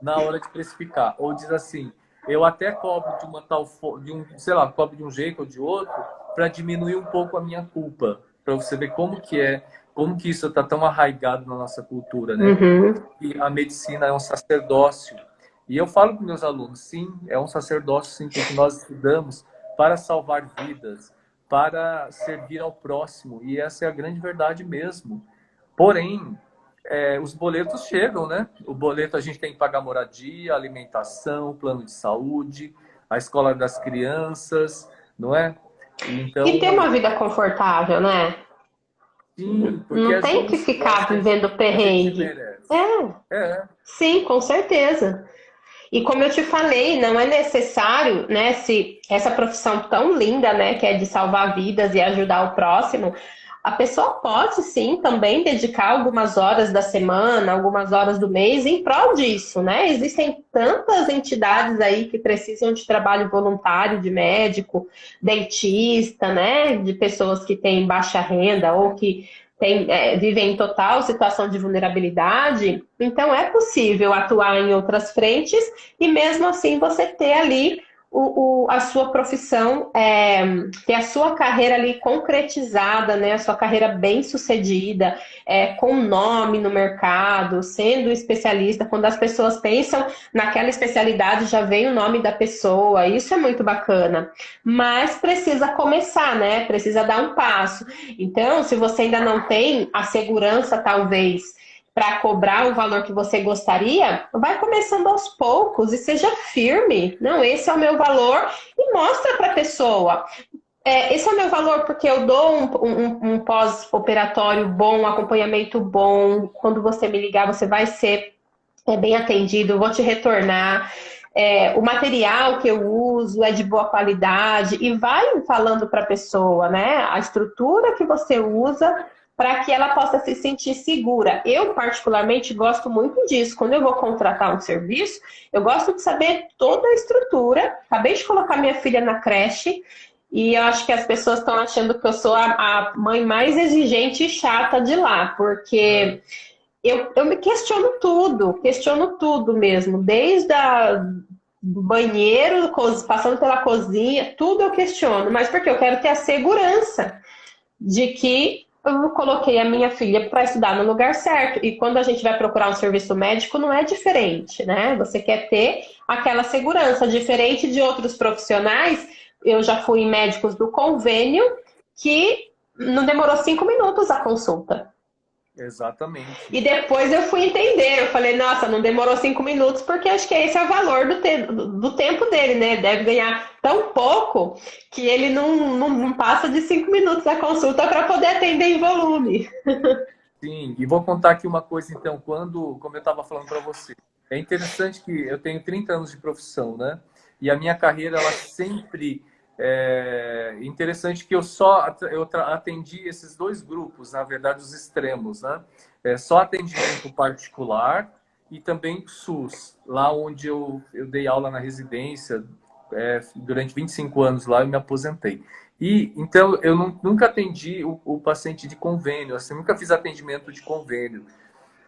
na hora de precificar. Ou diz assim, eu até cobro de uma tal, de um, sei lá, cobro de um jeito ou de outro para diminuir um pouco a minha culpa. para você ver como que como que isso está tão arraigado na nossa cultura, né? Uhum. E a medicina é um sacerdócio. E eu falo para meus alunos, sim, é um sacerdócio, sim, porque nós estudamos para salvar vidas, para servir ao próximo, e essa é a grande verdade mesmo. Porém, os boletos chegam, né? O boleto a gente tem que pagar moradia, alimentação, plano de saúde, a escola das crianças, não é? E ter Então, uma vida confortável, né? sim, porque Não é tem que justo, eu acho ficar que vivendo a gente perrengue. merece. É, É, sim, com certeza. E como eu te falei, não é necessário, né, se essa profissão tão linda, né, que é de salvar vidas e ajudar o próximo, a pessoa pode sim também dedicar algumas horas da semana, algumas horas do mês em prol disso, né? Existem tantas entidades aí que precisam de trabalho voluntário, de médico, dentista, né, de pessoas que têm baixa renda ou que vivem em total situação de vulnerabilidade. Então é possível atuar em outras frentes e mesmo assim você ter ali a sua profissão, ter a sua carreira ali concretizada, né? A sua carreira bem sucedida, com nome no mercado, sendo especialista. Quando as pessoas pensam naquela especialidade, já vem o nome da pessoa. Isso é muito bacana. Mas precisa começar, né? Precisa dar um passo. Então, se você ainda não tem a segurança, talvez, para cobrar o valor que você gostaria, vai começando aos poucos e seja firme. Não, esse é o meu valor e mostra para a pessoa. Esse é o meu valor porque eu dou um pós-operatório bom, um acompanhamento bom. Quando você me ligar, você vai ser bem atendido, eu vou te retornar. O material que eu uso é de boa qualidade e vai falando para a pessoa, né? A estrutura que você usa para que ela possa se sentir segura. Eu, particularmente, gosto muito disso. Quando eu vou contratar um serviço, eu gosto de saber toda a estrutura. Acabei de colocar minha filha na creche e eu acho que as pessoas estão achando que eu sou a mãe mais exigente e chata de lá, porque eu me questiono tudo mesmo, desde banheiro, passando pela cozinha, tudo eu questiono, mas porque eu quero ter a segurança de que eu coloquei a minha filha para estudar no lugar certo. E quando a gente vai procurar um serviço médico, não é diferente, né? Você quer ter aquela segurança, diferente de outros profissionais. Eu já fui em médicos do convênio que não demorou 5 minutos a consulta. exatamente. E depois eu fui entender, eu falei, nossa, não demorou 5 minutos, porque acho que esse é o valor do tempo dele, né? Deve ganhar tão pouco que ele não passa de 5 minutos a consulta para poder atender em volume. Sim, e vou contar aqui uma coisa, então, como eu estava falando para você, é interessante que eu tenho 30 anos de profissão, né? E a minha carreira, ela sempre interessante que eu atendi esses dois grupos, na verdade, os extremos, né? Só atendimento particular e também SUS, lá onde eu dei aula na residência, durante 25 anos lá, eu me aposentei. E então eu nunca atendi o paciente de convênio, assim, nunca fiz atendimento de convênio.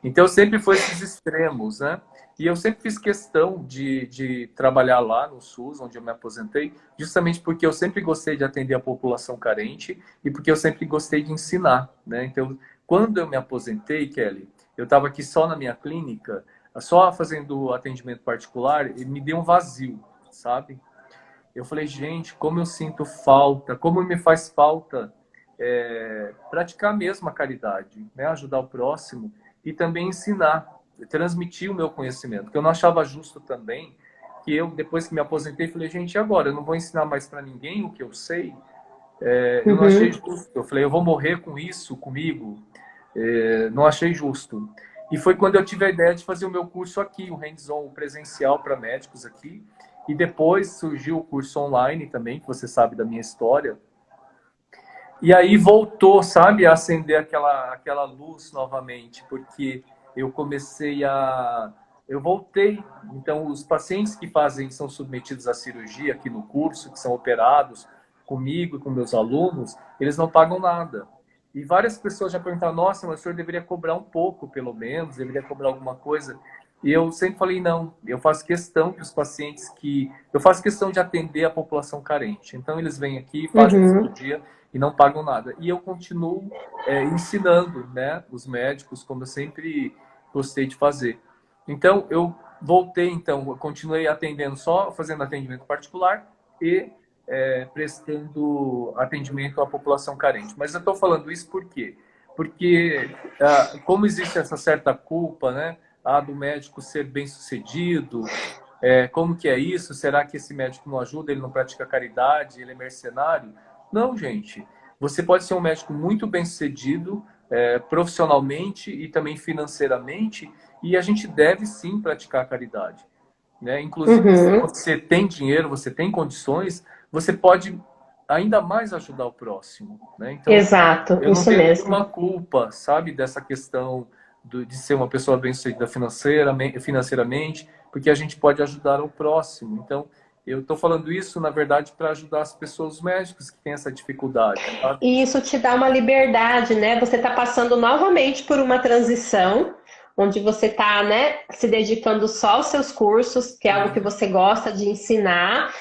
Então sempre foi esses extremos, né? E eu sempre fiz questão de trabalhar lá no SUS, onde eu me aposentei, justamente porque eu sempre gostei de atender a população carente e porque eu sempre gostei de ensinar, né? Então, quando eu me aposentei, Kelly, eu estava aqui só na minha clínica, só fazendo atendimento particular, e me deu um vazio, sabe? Eu falei, gente, como eu sinto falta, como me faz falta praticar mesmo a caridade, né? Ajudar o próximo e também ensinar, transmitir o meu conhecimento. Porque eu não achava justo também que eu, depois que me aposentei, falei, gente, e agora? Eu não vou ensinar mais para ninguém o que eu sei? Eu não achei Uhum. justo. Eu falei, eu vou morrer com isso comigo? Não achei justo. E foi quando eu tive a ideia de fazer o meu curso aqui, o hands-on presencial para médicos aqui. E depois surgiu o curso online também, que você sabe da minha história. E aí voltou, sabe, a acender aquela luz novamente, porque eu comecei a... Eu voltei. Então, os pacientes que são submetidos à cirurgia aqui no curso, que são operados comigo e com meus alunos, eles não pagam nada. E várias pessoas já perguntaram, nossa, mas o senhor deveria cobrar um pouco, pelo menos, deveria cobrar alguma coisa. E eu sempre falei, não, eu faço questão que os pacientes que... Eu faço questão de atender a população carente. Então, eles vêm aqui, fazem a Uhum. cirurgia e não pagam nada. E eu continuo ensinando, né, os médicos, como eu sempre gostei de fazer. Então, eu voltei, então, eu continuei atendendo só, fazendo atendimento particular e prestando atendimento à população carente. Mas eu estou falando isso por quê? Porque, como existe essa certa culpa, né, do médico ser bem-sucedido, como que é isso? Será que esse médico não ajuda? Ele não pratica caridade? Ele é mercenário? Não, gente. Você pode ser um médico muito bem-sucedido, profissionalmente e também financeiramente, e a gente deve sim praticar caridade, né? Inclusive, se Uhum. você tem dinheiro, você tem condições, você pode ainda mais ajudar o próximo, né? Então, Exato, eu não isso tenho mesmo. nenhuma culpa, sabe, dessa questão de ser uma pessoa bem-sucedida financeiramente, porque a gente pode ajudar o próximo. Então, eu estou falando isso, na verdade, para ajudar as pessoas, os médicos que têm essa dificuldade, sabe? E isso te dá uma liberdade, né? Você está passando novamente por uma transição, onde você está, né, se dedicando só aos seus cursos, que é algo que Sim, você gosta de ensinar.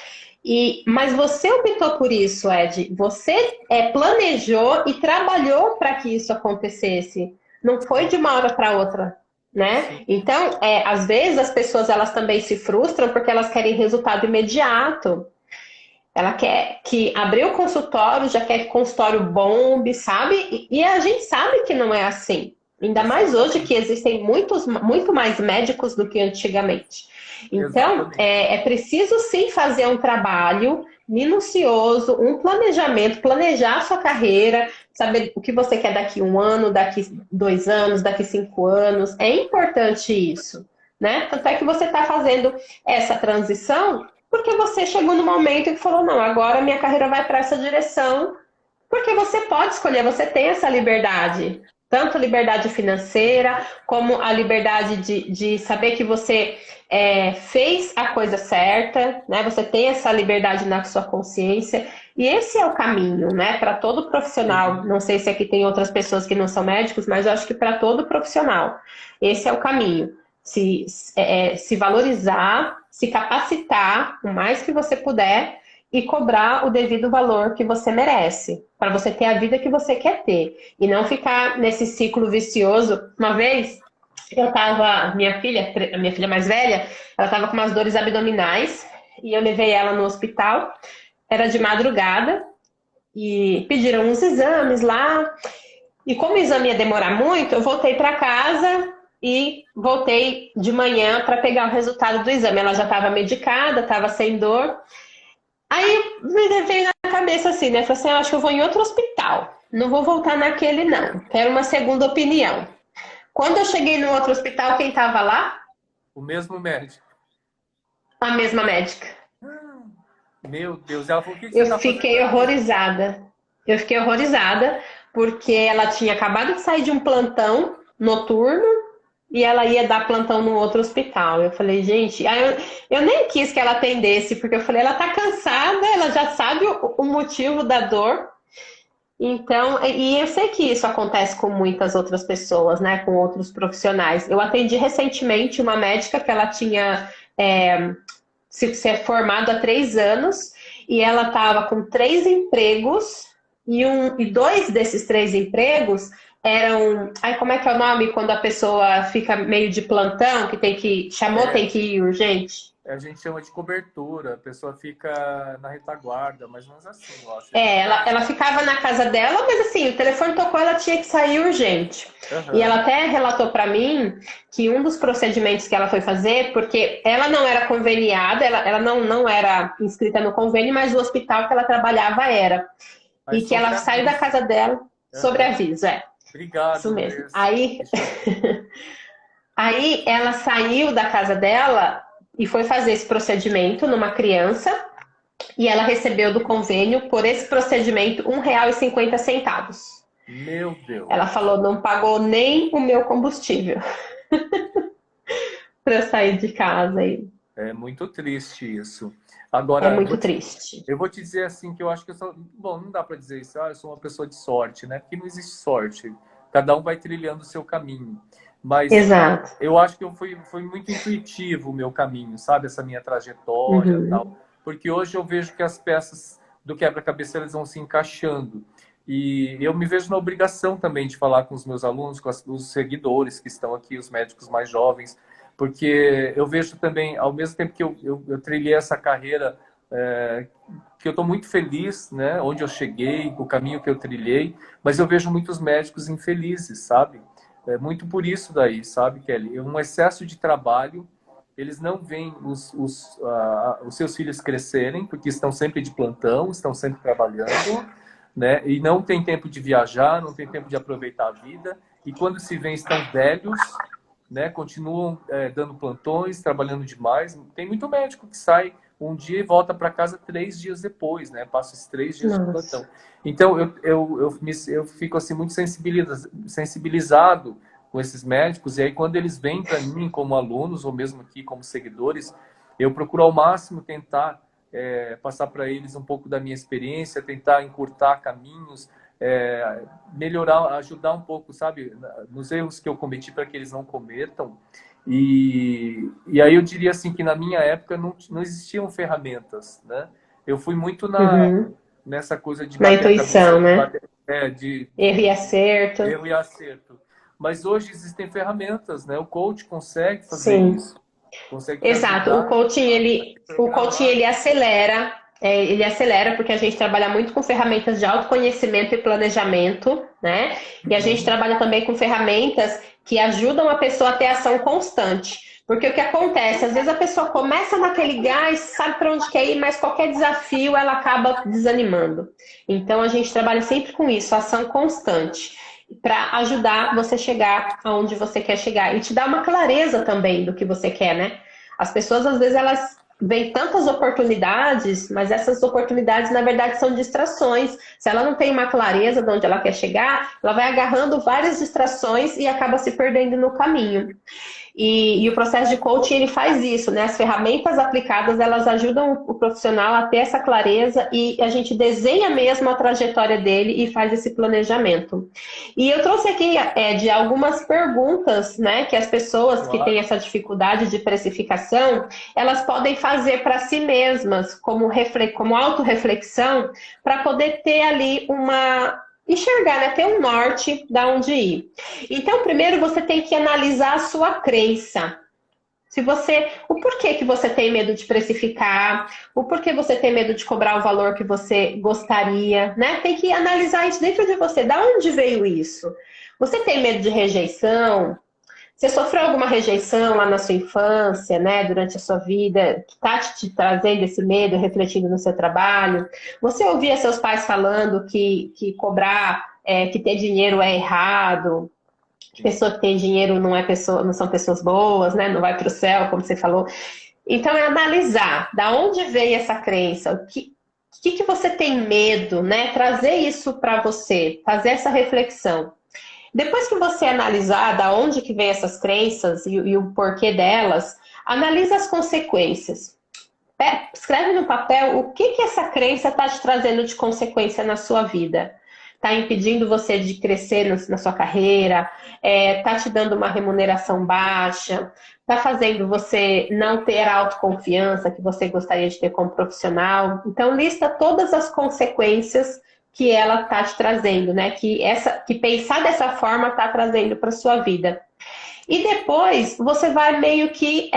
Mas você optou por isso, Ed. Você planejou e trabalhou para que isso acontecesse. Não foi sim, de uma hora para outra, né? sim, Então, às vezes as pessoas elas também se frustram porque elas querem resultado imediato. Ela quer que abrir o consultório, já quer que o consultório bombe, sabe? E a gente sabe que não é assim. Ainda mais hoje que exatamente, existem muito mais médicos do que antigamente. Então, exatamente. é preciso sim fazer um trabalho minucioso, um planejamento, planejar a sua carreira, saber o que você quer daqui 1 ano, daqui 2 anos, daqui 5 anos. É importante isso, né? Tanto é que você está fazendo essa transição porque você chegou no momento que falou, não, agora minha carreira vai para essa direção, porque você pode escolher, você tem essa liberdade. Tanto liberdade financeira, como a liberdade de saber que você fez a coisa certa, né? Você tem essa liberdade na sua consciência. E esse é o caminho, né? Para todo profissional. Sim, Não sei se aqui tem outras pessoas que não são médicos, mas eu acho que para todo profissional, esse é o caminho. Se valorizar, se capacitar o mais que você puder e cobrar o devido valor que você merece, para você ter a vida que você quer ter e não ficar nesse ciclo vicioso. Uma vez eu tava, a minha filha mais velha, ela tava com umas dores abdominais e eu levei ela no hospital. Era de madrugada e pediram uns exames lá. E como o exame ia demorar muito, eu voltei para casa e voltei de manhã para pegar o resultado do exame. Ela já estava medicada, estava sem dor. Aí me veio na cabeça assim, né? Falei assim, eu acho que eu vou em outro hospital. Não vou voltar naquele, não. Quero uma segunda opinião. Quando eu cheguei no outro hospital, quem estava lá? o mesmo médico. A mesma médica. Meu Deus, ela falou, o que você Eu está fazendo fiquei aqui? horrorizada. Eu fiquei horrorizada porque ela tinha acabado de sair de um plantão noturno e ela ia dar plantão no outro hospital. Eu falei, gente, aí eu nem quis que ela atendesse, porque eu falei, ela tá cansada, ela já sabe o motivo da dor. Então, e eu sei que isso acontece com muitas outras pessoas, né, com outros profissionais. Eu atendi recentemente uma médica que ela tinha se formado há 3 anos e ela estava com 3 empregos e 2 desses 3 empregos eram. Ai, como é que é o nome quando a pessoa fica meio de plantão, que tem que. Chamou, É, tem que ir urgente? a gente chama de cobertura, a pessoa fica na retaguarda, mais ou menos assim, eu acho. Ela ficava na casa dela, mas assim, o telefone tocou, ela tinha que sair urgente. E ela Aham. até relatou para mim que um dos procedimentos que ela foi fazer, porque ela não era conveniada, ela não era inscrita no convênio, mas o hospital que ela trabalhava era. Aí E que ela saiu da sobreaviso. casa dela sobre Aham. aviso, isso Obrigado, mesmo. Andressa. Aí ela saiu da casa dela e foi fazer esse procedimento numa criança e ela recebeu do convênio por esse procedimento R$ 1,50. Meu Ela Deus. falou, não pagou nem o meu combustível para eu sair de casa. E É muito triste isso. é Agora, muito triste. eu vou te dizer assim que eu acho que eu sou... Bom, não dá para dizer isso, eu sou uma pessoa de sorte, né? Porque não existe sorte. Cada um vai trilhando o seu caminho. Mas Exato. eu acho que foi muito intuitivo o meu caminho, sabe? Essa minha trajetória e Uhum. tal. Porque hoje eu vejo que as peças do quebra-cabeça elas vão se encaixando. E eu me vejo na obrigação também de falar com os meus alunos, com os seguidores que estão aqui, os médicos mais jovens, porque eu vejo também, ao mesmo tempo que eu trilhei essa carreira, que eu estou muito feliz, né, onde eu cheguei, o caminho que eu trilhei, mas eu vejo muitos médicos infelizes, sabe? É muito por isso daí, sabe, Kelly? Um excesso de trabalho, eles não veem os seus filhos crescerem, porque estão sempre de plantão, estão sempre trabalhando, né? E não tem tempo de viajar, não tem tempo de aproveitar a vida. E quando se vê, estão velhos, né? Continuam dando plantões, trabalhando demais. Tem muito médico que sai um dia e volta para casa 3 dias depois, né? Passa esses 3 dias de plantão. Nossa. Então, eu fico assim muito sensibilizado com esses médicos. E aí, quando eles vêm para mim como alunos, ou mesmo aqui como seguidores, eu procuro ao máximo tentar passar para eles um pouco da minha experiência, tentar encurtar caminhos, melhorar, ajudar um pouco, sabe, nos erros que eu cometi para que eles não cometam. E aí eu diria assim que na minha época não existiam ferramentas, né? Eu fui muito Uhum. nessa coisa de Na bater a cabeça, intuição, né? Erro e de acerto. erro e acerto. Mas hoje existem ferramentas, né? O coach consegue fazer Sim. isso, consegue te Exato. ajudar a O coaching programar. ele acelera, ele acelera porque a gente trabalha muito com ferramentas de autoconhecimento e planejamento, né? E a gente Uhum. trabalha também com ferramentas que ajudam a pessoa a ter ação constante. Porque o que acontece? Às vezes a pessoa começa naquele gás, sabe para onde quer ir, mas qualquer desafio ela acaba desanimando. Então a gente trabalha sempre com isso, ação constante, para ajudar você a chegar aonde você quer chegar e te dar uma clareza também do que você quer, né? As pessoas, às vezes, elas veem tantas oportunidades, mas essas oportunidades, na verdade, são distrações. Se ela não tem uma clareza de onde ela quer chegar, ela vai agarrando várias distrações e acaba se perdendo no caminho. E o processo de coaching, ele faz isso, né? As ferramentas aplicadas, elas ajudam o profissional a ter essa clareza e a gente desenha mesmo a trajetória dele e faz esse planejamento. E eu trouxe aqui de algumas perguntas, né, que as pessoas que têm Claro. essa dificuldade de precificação, elas podem fazer para si mesmas, como autorreflexão, para poder ter ali enxergar, né? Ter um norte da onde ir. Então, primeiro você tem que analisar a sua crença. O porquê que você tem medo de precificar, o porquê você tem medo de cobrar o valor que você gostaria, né? Tem que analisar isso dentro de você. Da onde veio isso? Você tem medo de rejeição? Você sofreu alguma rejeição lá na sua infância, né, durante a sua vida, que está te trazendo esse medo, refletindo no seu trabalho? Você ouvia seus pais falando que cobrar, que ter dinheiro é errado, que pessoa que tem dinheiro não são pessoas boas, né, não vai para o céu, como você falou. Então, é analisar da onde veio essa crença, o que você tem medo, né, trazer isso para você, fazer essa reflexão. Depois que você analisar da onde que vem essas crenças e o porquê delas, analisa as consequências. Escreve no papel o que essa crença está te trazendo de consequência na sua vida. Está impedindo você de crescer na sua carreira, está te dando uma remuneração baixa, está fazendo você não ter a autoconfiança que você gostaria de ter como profissional. Então, lista todas as consequências que ela está te trazendo, né? Que pensar dessa forma está trazendo para sua vida. E depois você vai meio que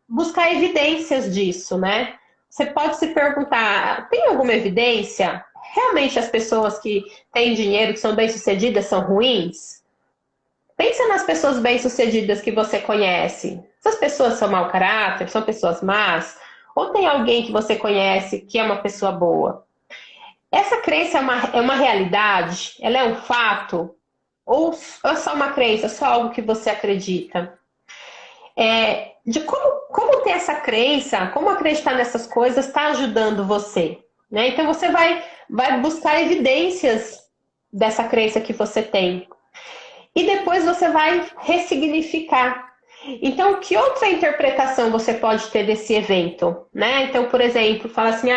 buscar evidências disso, né? Você pode se perguntar, tem alguma evidência? Realmente as pessoas que têm dinheiro, que são bem-sucedidas, são ruins? Pensa nas pessoas bem-sucedidas que você conhece. Essas pessoas são mau caráter, são pessoas más? Ou tem alguém que você conhece que é uma pessoa boa? Essa crença é uma realidade? Ela é um fato? Ou é só uma crença, só algo que você acredita? De como ter essa crença, como acreditar nessas coisas está ajudando você, né? Então você vai buscar evidências dessa crença que você tem. E depois você vai ressignificar. Então, que outra interpretação você pode ter desse evento, né? Então, por exemplo, fala assim,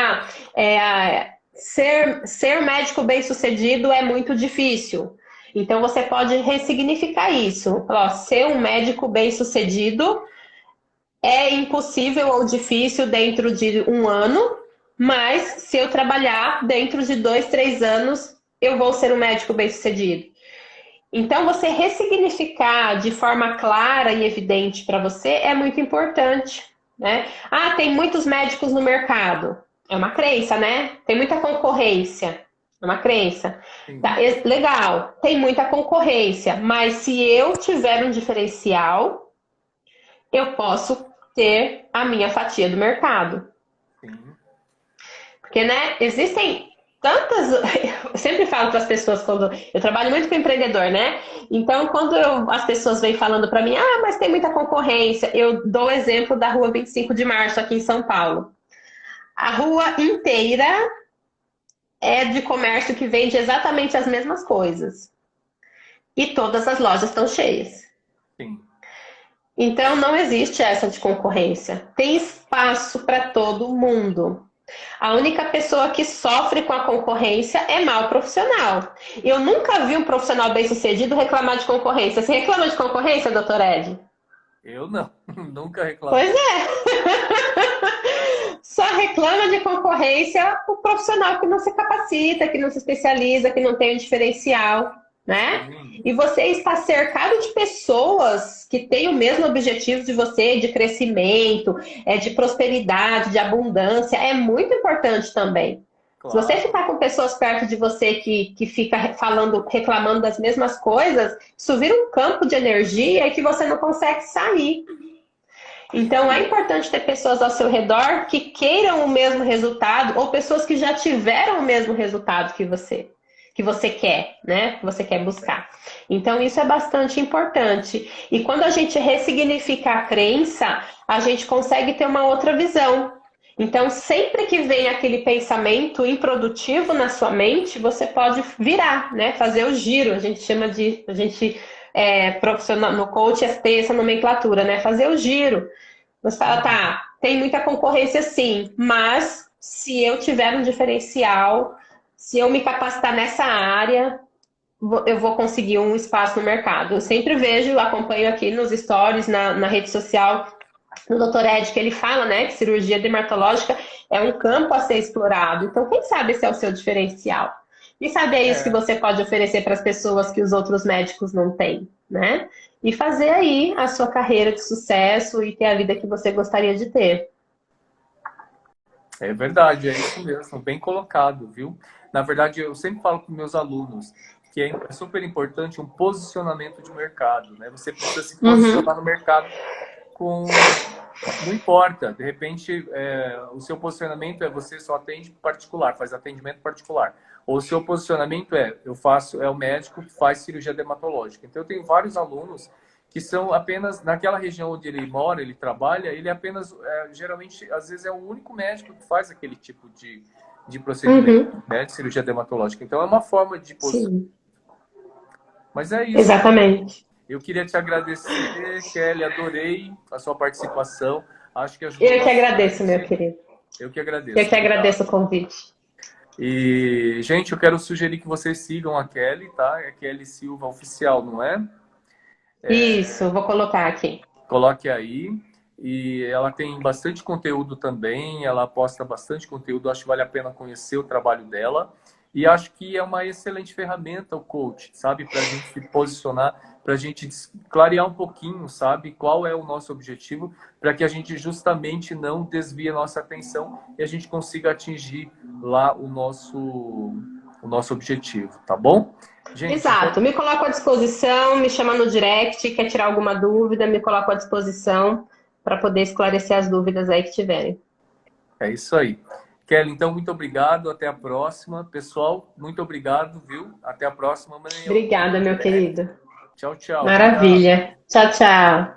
ser médico bem-sucedido é muito difícil. Então, você pode ressignificar isso. Ó, ser um médico bem-sucedido é impossível ou difícil dentro de um ano, mas se eu trabalhar dentro de 2, 3 anos, eu vou ser um médico bem-sucedido. Então, você ressignificar de forma clara e evidente para você é muito importante, né? Ah, tem muitos médicos no mercado. É uma crença, né? Tem muita concorrência. É uma crença. Tá, legal, tem muita concorrência, mas se eu tiver um diferencial, eu posso ter a minha fatia do mercado. Sim. Porque, né, existem tantas... Eu sempre falo para as pessoas, quando eu trabalho muito com empreendedor, né? Então, quando as pessoas vêm falando para mim, ah, mas tem muita concorrência, eu dou o exemplo da Rua 25 de Março, aqui em São Paulo. A rua inteira é de comércio que vende exatamente as mesmas coisas. E todas as lojas estão cheias. Sim. Então, não existe essa de concorrência. Tem espaço para todo mundo. A única pessoa que sofre com a concorrência é mau profissional. Eu nunca vi um profissional bem-sucedido reclamar de concorrência. Você reclama de concorrência, doutor Ed? Eu não, nunca reclamei. Pois é. Só reclama de concorrência o profissional que não se capacita, que não se especializa, que não tem um diferencial, né? E você está cercado de pessoas que têm o mesmo objetivo de você, de crescimento, de prosperidade, de abundância, é muito importante também. Claro. Se você ficar com pessoas perto de você que fica falando, reclamando das mesmas coisas, isso vira um campo de energia que você não consegue sair. Então, é importante ter pessoas ao seu redor que queiram o mesmo resultado ou pessoas que já tiveram o mesmo resultado que você quer, né? Que você quer buscar. Então, isso é bastante importante. E quando a gente ressignifica a crença, a gente consegue ter uma outra visão. Então, sempre que vem aquele pensamento improdutivo na sua mente, você pode virar, né? Fazer o giro. A gente chama de... profissional, no coach tem essa nomenclatura, né? Fazer o giro. Você fala, tá, tem muita concorrência sim, mas se eu tiver um diferencial, se eu me capacitar nessa área, eu vou conseguir um espaço no mercado. Eu sempre vejo, acompanho aqui nos stories, na rede social, no Dr. Ed, que ele fala, né, que cirurgia dermatológica é um campo a ser explorado. Então, quem sabe esse é o seu diferencial? E sabe, é isso que você pode oferecer para as pessoas que os outros médicos não têm, né? E fazer aí a sua carreira de sucesso e ter a vida que você gostaria de ter. É verdade, é isso mesmo, bem colocado, viu? Na verdade, eu sempre falo para meus alunos que é super importante um posicionamento de mercado, né? Você precisa se posicionar no mercado com... Não importa, de repente, o seu posicionamento é você só atende particular, faz atendimento particular. Ou o seu posicionamento é o médico que faz cirurgia dermatológica. Então, eu tenho vários alunos que são apenas, naquela região onde ele mora, ele trabalha, ele apenas, geralmente, às vezes é o único médico que faz aquele tipo de procedimento, né, de cirurgia dermatológica. Então, é uma forma de posicionamento. Sim. Mas é isso. Exatamente. Eu queria te agradecer, Kelly, adorei a sua participação. Acho que ajudou. Eu que agradeço, meu querido. Eu que agradeço. Eu que agradeço o convite. E, gente, eu quero sugerir que vocês sigam a Kelly, tá? É Kelly Silva Oficial, não é? Isso, vou colocar aqui. Coloque aí. E ela tem bastante conteúdo também, ela posta bastante conteúdo, acho que vale a pena conhecer o trabalho dela. E acho que é uma excelente ferramenta o coach, sabe? Para a gente se posicionar, para a gente clarear um pouquinho, sabe? Qual é o nosso objetivo, para que a gente justamente não desvie a nossa atenção e a gente consiga atingir lá o nosso objetivo, tá bom? Gente, exato. Me coloco à disposição, me chama no direct, quer tirar alguma dúvida, me coloco à disposição para poder esclarecer as dúvidas aí que tiverem. É isso aí. Kelly, então, muito obrigado. Até a próxima. Pessoal, muito obrigado, viu? Até a próxima. Obrigada, meu querido. Tchau, tchau. Maravilha. Obrigado. Tchau, tchau.